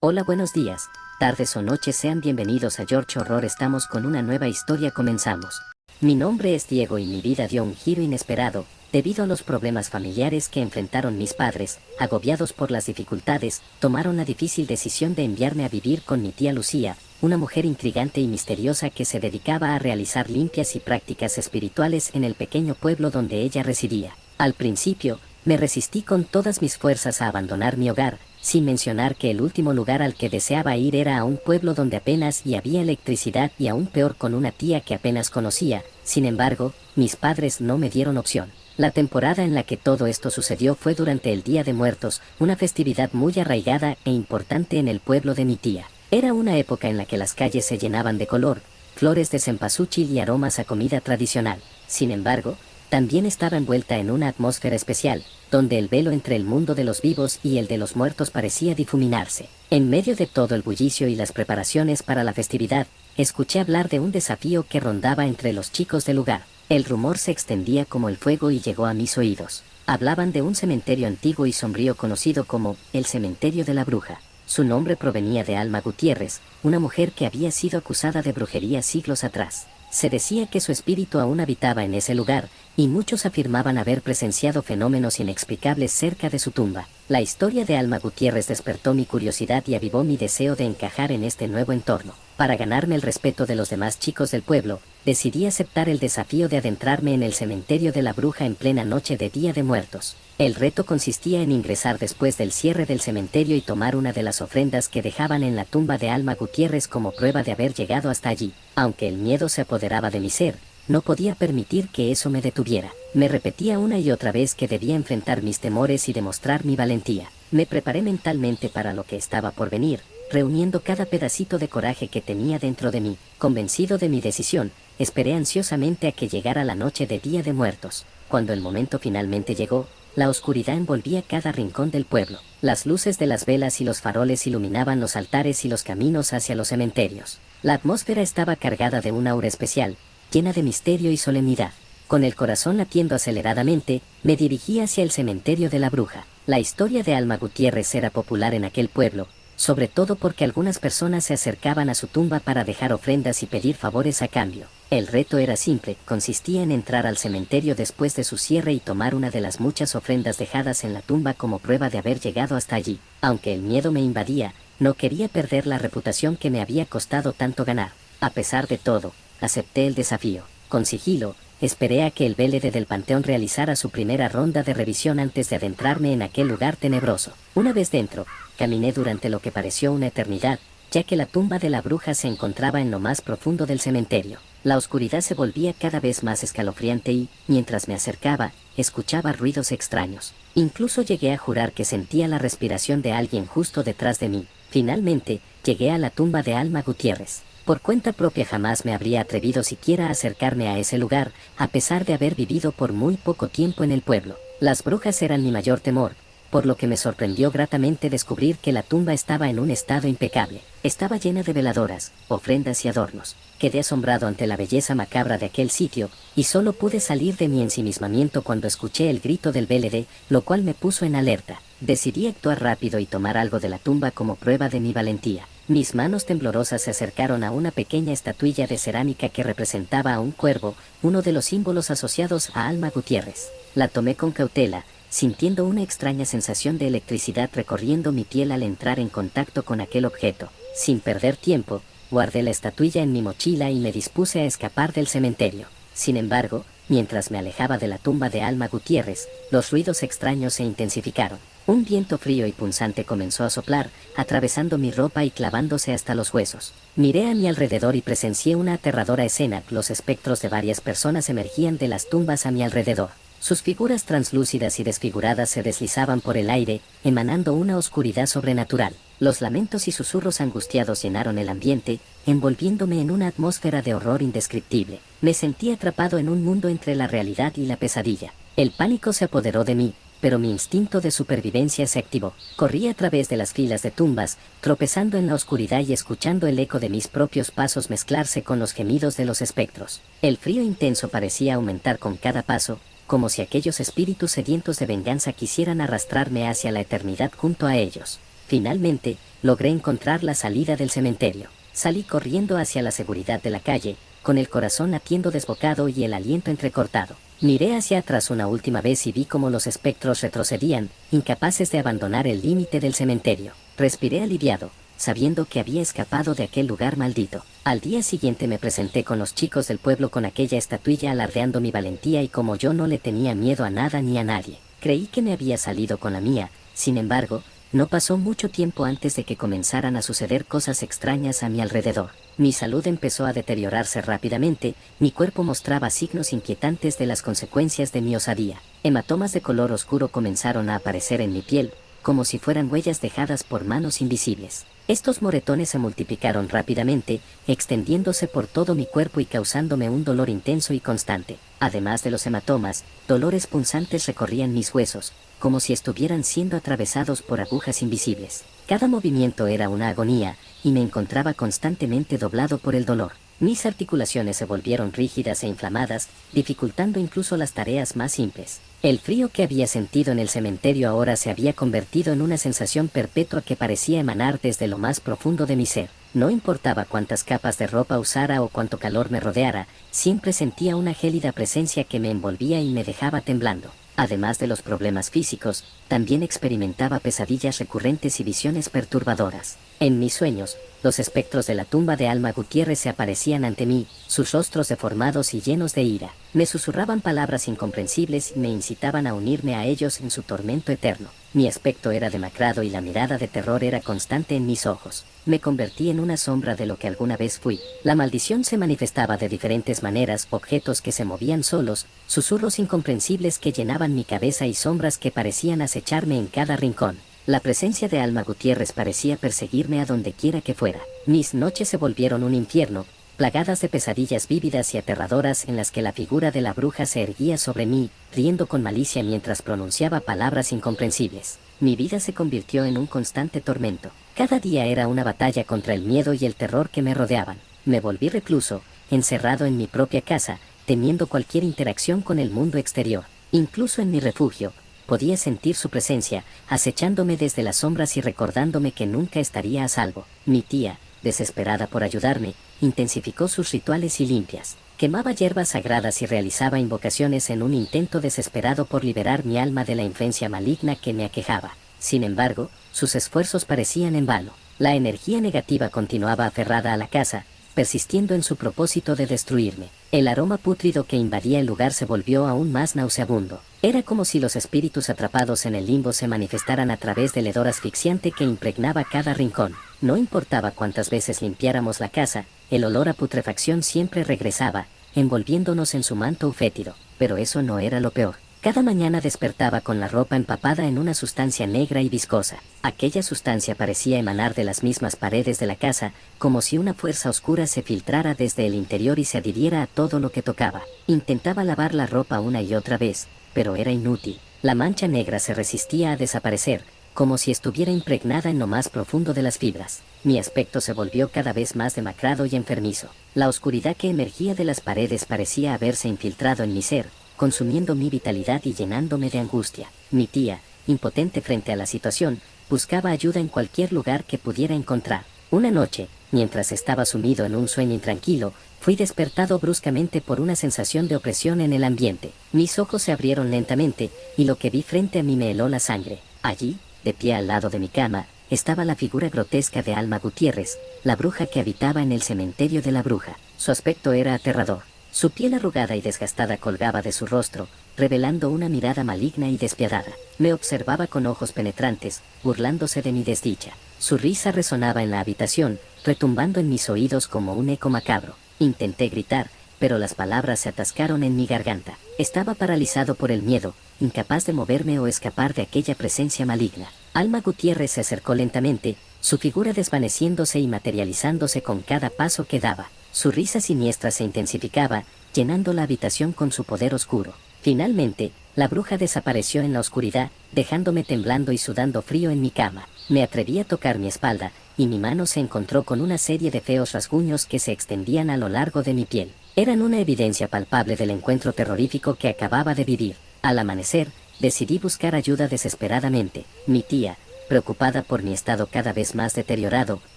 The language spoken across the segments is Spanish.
Hola, buenos días, tardes o noches, sean bienvenidos a George Horror. Estamos con una nueva historia, comenzamos. Mi nombre es Diego y mi vida dio un giro inesperado, debido a los problemas familiares que enfrentaron mis padres. Agobiados por las dificultades, tomaron la difícil decisión de enviarme a vivir con mi tía Lucía, una mujer intrigante y misteriosa que se dedicaba a realizar limpias y prácticas espirituales en el pequeño pueblo donde ella residía. Al principio, me resistí con todas mis fuerzas a abandonar mi hogar, sin mencionar que el último lugar al que deseaba ir era a un pueblo donde apenas había electricidad y aún peor con una tía que apenas conocía. Sin embargo, mis padres no me dieron opción. La temporada en la que todo esto sucedió fue durante el Día de Muertos, una festividad muy arraigada e importante en el pueblo de mi tía. Era una época en la que las calles se llenaban de color, flores de cempasúchil y aromas a comida tradicional. Sin embargo, también estaba envuelta en una atmósfera especial, donde el velo entre el mundo de los vivos y el de los muertos parecía difuminarse. En medio de todo el bullicio y las preparaciones para la festividad, escuché hablar de un desafío que rondaba entre los chicos del lugar. El rumor se extendía como el fuego y llegó a mis oídos. Hablaban de un cementerio antiguo y sombrío conocido como el Cementerio de la Bruja. Su nombre provenía de Alma Gutiérrez, una mujer que había sido acusada de brujería siglos atrás. Se decía que su espíritu aún habitaba en ese lugar, y muchos afirmaban haber presenciado fenómenos inexplicables cerca de su tumba. La historia de Alma Gutiérrez despertó mi curiosidad y avivó mi deseo de encajar en este nuevo entorno. Para ganarme el respeto de los demás chicos del pueblo, decidí aceptar el desafío de adentrarme en el cementerio de la bruja en plena noche de Día de Muertos. El reto consistía en ingresar después del cierre del cementerio y tomar una de las ofrendas que dejaban en la tumba de Alma Gutiérrez como prueba de haber llegado hasta allí. Aunque el miedo se apoderaba de mi ser, no podía permitir que eso me detuviera. Me repetía una y otra vez que debía enfrentar mis temores y demostrar mi valentía. Me preparé mentalmente para lo que estaba por venir, reuniendo cada pedacito de coraje que tenía dentro de mí. Convencido de mi decisión, esperé ansiosamente a que llegara la noche de Día de Muertos. Cuando el momento finalmente llegó, la oscuridad envolvía cada rincón del pueblo. Las luces de las velas y los faroles iluminaban los altares y los caminos hacia los cementerios. La atmósfera estaba cargada de un aura especial, llena de misterio y solemnidad. Con el corazón latiendo aceleradamente, me dirigí hacia el cementerio de la bruja. La historia de Alma Gutiérrez era popular en aquel pueblo, sobre todo porque algunas personas se acercaban a su tumba para dejar ofrendas y pedir favores a cambio. El reto era simple, consistía en entrar al cementerio después de su cierre y tomar una de las muchas ofrendas dejadas en la tumba como prueba de haber llegado hasta allí. Aunque el miedo me invadía, no quería perder la reputación que me había costado tanto ganar. A pesar de todo, acepté el desafío. Con sigilo, esperé a que el vélede del panteón realizara su primera ronda de revisión antes de adentrarme en aquel lugar tenebroso. Una vez dentro, caminé durante lo que pareció una eternidad, ya que la tumba de la bruja se encontraba en lo más profundo del cementerio. La oscuridad se volvía cada vez más escalofriante y, mientras me acercaba, escuchaba ruidos extraños. Incluso llegué a jurar que sentía la respiración de alguien justo detrás de mí. Finalmente, llegué a la tumba de Alma Gutiérrez. Por cuenta propia jamás me habría atrevido siquiera a acercarme a ese lugar, a pesar de haber vivido por muy poco tiempo en el pueblo. Las brujas eran mi mayor temor, por lo que me sorprendió gratamente descubrir que la tumba estaba en un estado impecable. Estaba llena de veladoras, ofrendas y adornos. Quedé asombrado ante la belleza macabra de aquel sitio, y solo pude salir de mi ensimismamiento cuando escuché el grito del vélede, lo cual me puso en alerta. Decidí actuar rápido y tomar algo de la tumba como prueba de mi valentía. Mis manos temblorosas se acercaron a una pequeña estatuilla de cerámica que representaba a un cuervo, uno de los símbolos asociados a Alma Gutiérrez. La tomé con cautela, sintiendo una extraña sensación de electricidad recorriendo mi piel al entrar en contacto con aquel objeto. Sin perder tiempo, guardé la estatuilla en mi mochila y me dispuse a escapar del cementerio. Sin embargo, mientras me alejaba de la tumba de Alma Gutiérrez, los ruidos extraños se intensificaron. Un viento frío y punzante comenzó a soplar, atravesando mi ropa y clavándose hasta los huesos. Miré a mi alrededor y presencié una aterradora escena. Los espectros de varias personas emergían de las tumbas a mi alrededor. Sus figuras translúcidas y desfiguradas se deslizaban por el aire, emanando una oscuridad sobrenatural. Los lamentos y susurros angustiados llenaron el ambiente, envolviéndome en una atmósfera de horror indescriptible. Me sentí atrapado en un mundo entre la realidad y la pesadilla. El pánico se apoderó de mí, pero mi instinto de supervivencia se activó. Corrí a través de las filas de tumbas, tropezando en la oscuridad y escuchando el eco de mis propios pasos mezclarse con los gemidos de los espectros. El frío intenso parecía aumentar con cada paso, como si aquellos espíritus sedientos de venganza quisieran arrastrarme hacia la eternidad junto a ellos. Finalmente, logré encontrar la salida del cementerio. Salí corriendo hacia la seguridad de la calle, con el corazón latiendo desbocado y el aliento entrecortado. Miré hacia atrás una última vez y vi cómo los espectros retrocedían, incapaces de abandonar el límite del cementerio. Respiré aliviado, sabiendo que había escapado de aquel lugar maldito. Al día siguiente me presenté con los chicos del pueblo con aquella estatuilla alardeando mi valentía y como yo no le tenía miedo a nada ni a nadie. Creí que me había salido con la mía, sin embargo, no pasó mucho tiempo antes de que comenzaran a suceder cosas extrañas a mi alrededor. Mi salud empezó a deteriorarse rápidamente, mi cuerpo mostraba signos inquietantes de las consecuencias de mi osadía. Hematomas de color oscuro comenzaron a aparecer en mi piel, como si fueran huellas dejadas por manos invisibles. Estos moretones se multiplicaron rápidamente, extendiéndose por todo mi cuerpo y causándome un dolor intenso y constante. Además de los hematomas, dolores punzantes recorrían mis huesos, como si estuvieran siendo atravesados por agujas invisibles. Cada movimiento era una agonía, y me encontraba constantemente doblado por el dolor. Mis articulaciones se volvieron rígidas e inflamadas, dificultando incluso las tareas más simples. El frío que había sentido en el cementerio ahora se había convertido en una sensación perpetua que parecía emanar desde lo más profundo de mi ser. No importaba cuántas capas de ropa usara o cuánto calor me rodeara, siempre sentía una gélida presencia que me envolvía y me dejaba temblando. Además de los problemas físicos, también experimentaba pesadillas recurrentes y visiones perturbadoras. En mis sueños, los espectros de la tumba de Alma Gutiérrez se aparecían ante mí, sus rostros deformados y llenos de ira. Me susurraban palabras incomprensibles y me incitaban a unirme a ellos en su tormento eterno. Mi aspecto era demacrado y la mirada de terror era constante en mis ojos. Me convertí en una sombra de lo que alguna vez fui. La maldición se manifestaba de diferentes maneras, objetos que se movían solos, susurros incomprensibles que llenaban mi cabeza y sombras que parecían acecharme en cada rincón. La presencia de Alma Gutiérrez parecía perseguirme a donde quiera que fuera. Mis noches se volvieron un infierno, plagadas de pesadillas vívidas y aterradoras en las que la figura de la bruja se erguía sobre mí, riendo con malicia mientras pronunciaba palabras incomprensibles. Mi vida se convirtió en un constante tormento. Cada día era una batalla contra el miedo y el terror que me rodeaban. Me volví recluso, encerrado en mi propia casa, temiendo cualquier interacción con el mundo exterior. Incluso en mi refugio, podía sentir su presencia, acechándome desde las sombras y recordándome que nunca estaría a salvo. Mi tía, desesperada por ayudarme, intensificó sus rituales y limpias. Quemaba hierbas sagradas y realizaba invocaciones en un intento desesperado por liberar mi alma de la influencia maligna que me aquejaba. Sin embargo, sus esfuerzos parecían en vano. La energía negativa continuaba aferrada a la casa, persistiendo en su propósito de destruirme. El aroma pútrido que invadía el lugar se volvió aún más nauseabundo. Era como si los espíritus atrapados en el limbo se manifestaran a través del hedor asfixiante que impregnaba cada rincón. No importaba cuántas veces limpiáramos la casa, el olor a putrefacción siempre regresaba, envolviéndonos en su manto fétido. Pero eso no era lo peor. Cada mañana despertaba con la ropa empapada en una sustancia negra y viscosa. Aquella sustancia parecía emanar de las mismas paredes de la casa, como si una fuerza oscura se filtrara desde el interior y se adhiriera a todo lo que tocaba. Intentaba lavar la ropa una y otra vez, pero era inútil. La mancha negra se resistía a desaparecer, como si estuviera impregnada en lo más profundo de las fibras. Mi aspecto se volvió cada vez más demacrado y enfermizo. La oscuridad que emergía de las paredes parecía haberse infiltrado en mi ser, consumiendo mi vitalidad y llenándome de angustia. Mi tía, impotente frente a la situación, buscaba ayuda en cualquier lugar que pudiera encontrar. Una noche, mientras estaba sumido en un sueño intranquilo, fui despertado bruscamente por una sensación de opresión en el ambiente. Mis ojos se abrieron lentamente, y lo que vi frente a mí me heló la sangre. Allí, de pie al lado de mi cama, estaba la figura grotesca de Alma Gutiérrez, la bruja que habitaba en el cementerio de la bruja. Su aspecto era aterrador. Su piel arrugada y desgastada colgaba de su rostro, revelando una mirada maligna y despiadada. Me observaba con ojos penetrantes, burlándose de mi desdicha. Su risa resonaba en la habitación, retumbando en mis oídos como un eco macabro. Intenté gritar, pero las palabras se atascaron en mi garganta. Estaba paralizado por el miedo, incapaz de moverme o escapar de aquella presencia maligna. Alma Gutiérrez se acercó lentamente, su figura desvaneciéndose y materializándose con cada paso que daba. Su risa siniestra se intensificaba, llenando la habitación con su poder oscuro. Finalmente, la bruja desapareció en la oscuridad, dejándome temblando y sudando frío en mi cama. Me atreví a tocar mi espalda, y mi mano se encontró con una serie de feos rasguños que se extendían a lo largo de mi piel. Eran una evidencia palpable del encuentro terrorífico que acababa de vivir. Al amanecer, decidí buscar ayuda desesperadamente. Mi tía, preocupada por mi estado cada vez más deteriorado,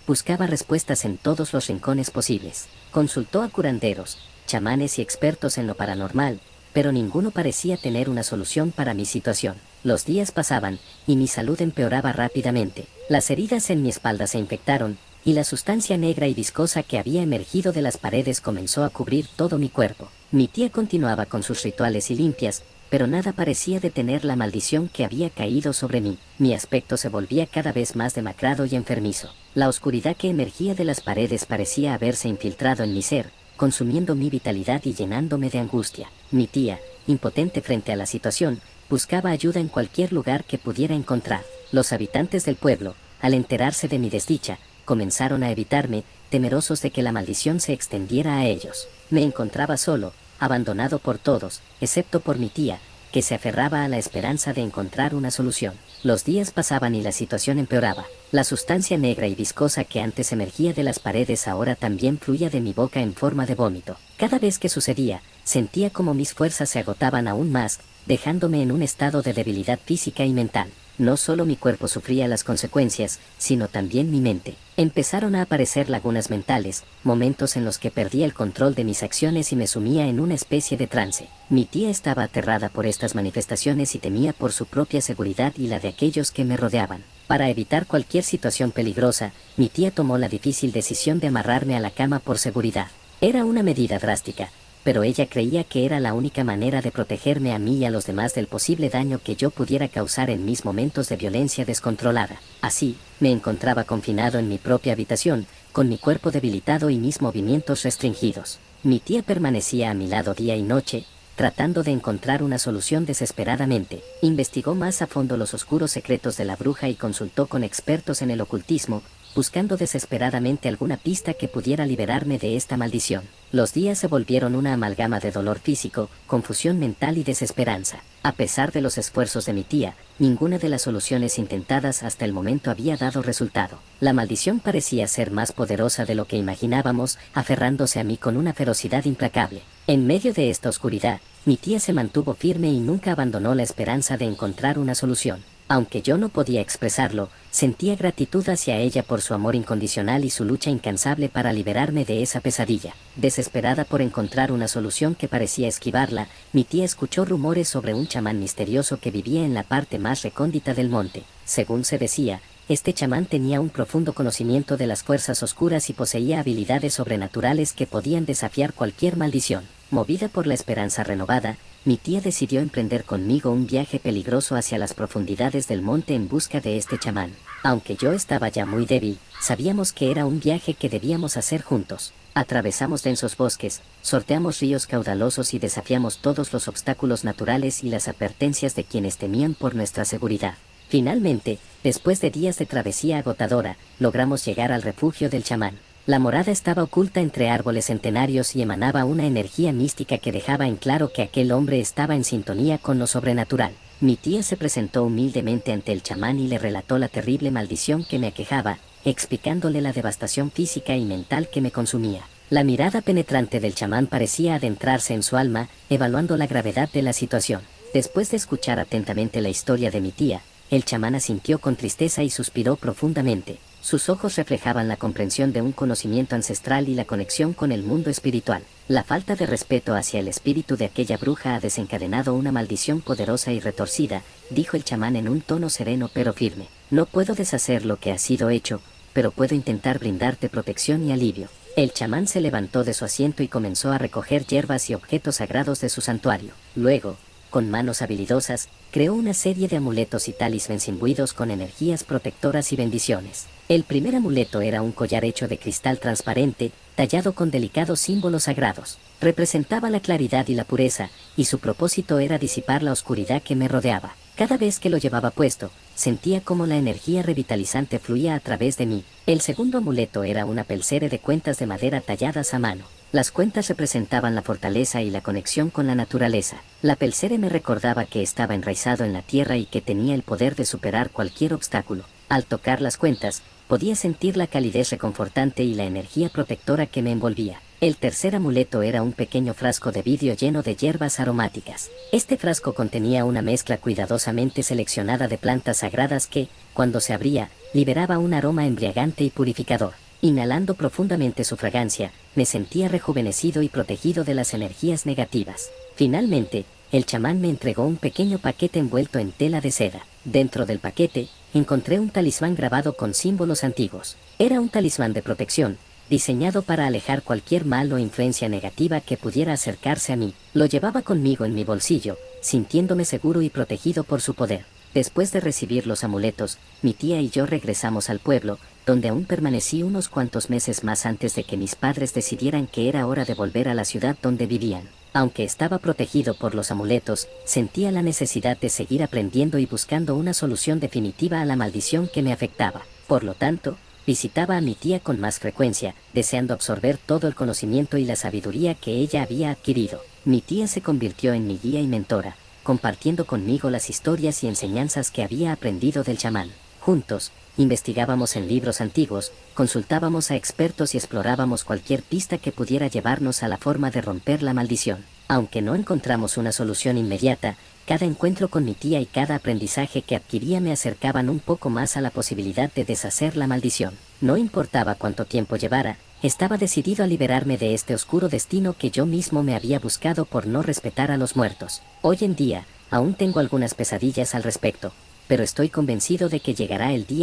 buscaba respuestas en todos los rincones posibles. Consultó a curanderos, chamanes y expertos en lo paranormal, pero ninguno parecía tener una solución para mi situación. Los días pasaban, y mi salud empeoraba rápidamente. Las heridas en mi espalda se infectaron, y la sustancia negra y viscosa que había emergido de las paredes comenzó a cubrir todo mi cuerpo. Mi tía continuaba con sus rituales y limpias, pero nada parecía detener la maldición que había caído sobre mí. Mi aspecto se volvía cada vez más demacrado y enfermizo. La oscuridad que emergía de las paredes parecía haberse infiltrado en mi ser, consumiendo mi vitalidad y llenándome de angustia. Mi tía, impotente frente a la situación, buscaba ayuda en cualquier lugar que pudiera encontrar. Los habitantes del pueblo, al enterarse de mi desdicha, comenzaron a evitarme, temerosos de que la maldición se extendiera a ellos. Me encontraba solo, abandonado por todos, excepto por mi tía, que se aferraba a la esperanza de encontrar una solución. Los días pasaban y la situación empeoraba. La sustancia negra y viscosa que antes emergía de las paredes ahora también fluía de mi boca en forma de vómito. Cada vez que sucedía, sentía como mis fuerzas se agotaban aún más, dejándome en un estado de debilidad física y mental. No solo mi cuerpo sufría las consecuencias, sino también mi mente. Empezaron a aparecer lagunas mentales, momentos en los que perdía el control de mis acciones y me sumía en una especie de trance. Mi tía estaba aterrada por estas manifestaciones y temía por su propia seguridad y la de aquellos que me rodeaban. Para evitar cualquier situación peligrosa, mi tía tomó la difícil decisión de amarrarme a la cama por seguridad. Era una medida drástica, pero ella creía que era la única manera de protegerme a mí y a los demás del posible daño que yo pudiera causar en mis momentos de violencia descontrolada. Así, me encontraba confinado en mi propia habitación, con mi cuerpo debilitado y mis movimientos restringidos. Mi tía permanecía a mi lado día y noche, tratando de encontrar una solución desesperadamente. Investigó más a fondo los oscuros secretos de la bruja y consultó con expertos en el ocultismo, buscando desesperadamente alguna pista que pudiera liberarme de esta maldición. Los días se volvieron una amalgama de dolor físico, confusión mental y desesperanza. A pesar de los esfuerzos de mi tía, ninguna de las soluciones intentadas hasta el momento había dado resultado. La maldición parecía ser más poderosa de lo que imaginábamos, aferrándose a mí con una ferocidad implacable. En medio de esta oscuridad, mi tía se mantuvo firme y nunca abandonó la esperanza de encontrar una solución. Aunque yo no podía expresarlo, sentía gratitud hacia ella por su amor incondicional y su lucha incansable para liberarme de esa pesadilla. Desesperada por encontrar una solución que parecía esquivarla, mi tía escuchó rumores sobre un chamán misterioso que vivía en la parte más recóndita del monte. Según se decía, este chamán tenía un profundo conocimiento de las fuerzas oscuras y poseía habilidades sobrenaturales que podían desafiar cualquier maldición. Movida por la esperanza renovada, mi tía decidió emprender conmigo un viaje peligroso hacia las profundidades del monte en busca de este chamán. Aunque yo estaba ya muy débil, sabíamos que era un viaje que debíamos hacer juntos. Atravesamos densos bosques, sorteamos ríos caudalosos y desafiamos todos los obstáculos naturales y las advertencias de quienes temían por nuestra seguridad. Finalmente, después de días de travesía agotadora, logramos llegar al refugio del chamán. La morada estaba oculta entre árboles centenarios y emanaba una energía mística que dejaba en claro que aquel hombre estaba en sintonía con lo sobrenatural. Mi tía se presentó humildemente ante el chamán y le relató la terrible maldición que me aquejaba, explicándole la devastación física y mental que me consumía. La mirada penetrante del chamán parecía adentrarse en su alma, evaluando la gravedad de la situación. Después de escuchar atentamente la historia de mi tía, el chamán asintió con tristeza y suspiró profundamente. Sus ojos reflejaban la comprensión de un conocimiento ancestral y la conexión con el mundo espiritual. La falta de respeto hacia el espíritu de aquella bruja ha desencadenado una maldición poderosa y retorcida, dijo el chamán en un tono sereno pero firme. No puedo deshacer lo que ha sido hecho, pero puedo intentar brindarte protección y alivio. El chamán se levantó de su asiento y comenzó a recoger hierbas y objetos sagrados de su santuario. Luego, con manos habilidosas, creó una serie de amuletos y talismanes imbuidos con energías protectoras y bendiciones. El primer amuleto era un collar hecho de cristal transparente, tallado con delicados símbolos sagrados. Representaba la claridad y la pureza, y su propósito era disipar la oscuridad que me rodeaba. Cada vez que lo llevaba puesto, sentía como la energía revitalizante fluía a través de mí. El segundo amuleto era una pulsera de cuentas de madera talladas a mano. Las cuentas representaban la fortaleza y la conexión con la naturaleza. La pulsera me recordaba que estaba enraizado en la tierra y que tenía el poder de superar cualquier obstáculo. Al tocar las cuentas, podía sentir la calidez reconfortante y la energía protectora que me envolvía. El tercer amuleto era un pequeño frasco de vidrio lleno de hierbas aromáticas. Este frasco contenía una mezcla cuidadosamente seleccionada de plantas sagradas que, cuando se abría, liberaba un aroma embriagante y purificador. Inhalando profundamente su fragancia, me sentía rejuvenecido y protegido de las energías negativas. Finalmente, el chamán me entregó un pequeño paquete envuelto en tela de seda. Dentro del paquete, encontré un talismán grabado con símbolos antiguos. Era un talismán de protección, diseñado para alejar cualquier mal o influencia negativa que pudiera acercarse a mí. Lo llevaba conmigo en mi bolsillo, sintiéndome seguro y protegido por su poder. Después de recibir los amuletos, mi tía y yo regresamos al pueblo, donde aún permanecí unos cuantos meses más antes de que mis padres decidieran que era hora de volver a la ciudad donde vivían. Aunque estaba protegido por los amuletos, sentía la necesidad de seguir aprendiendo y buscando una solución definitiva a la maldición que me afectaba. Por lo tanto, visitaba a mi tía con más frecuencia, deseando absorber todo el conocimiento y la sabiduría que ella había adquirido. Mi tía se convirtió en mi guía y mentora, compartiendo conmigo las historias y enseñanzas que había aprendido del chamán. Juntos, investigábamos en libros antiguos, consultábamos a expertos y explorábamos cualquier pista que pudiera llevarnos a la forma de romper la maldición. Aunque no encontramos una solución inmediata, cada encuentro con mi tía y cada aprendizaje que adquiría me acercaban un poco más a la posibilidad de deshacer la maldición. No importaba cuánto tiempo llevara, estaba decidido a liberarme de este oscuro destino que yo mismo me había buscado por no respetar a los muertos. Hoy en día, aún tengo algunas pesadillas al respecto, pero estoy convencido de que llegará el día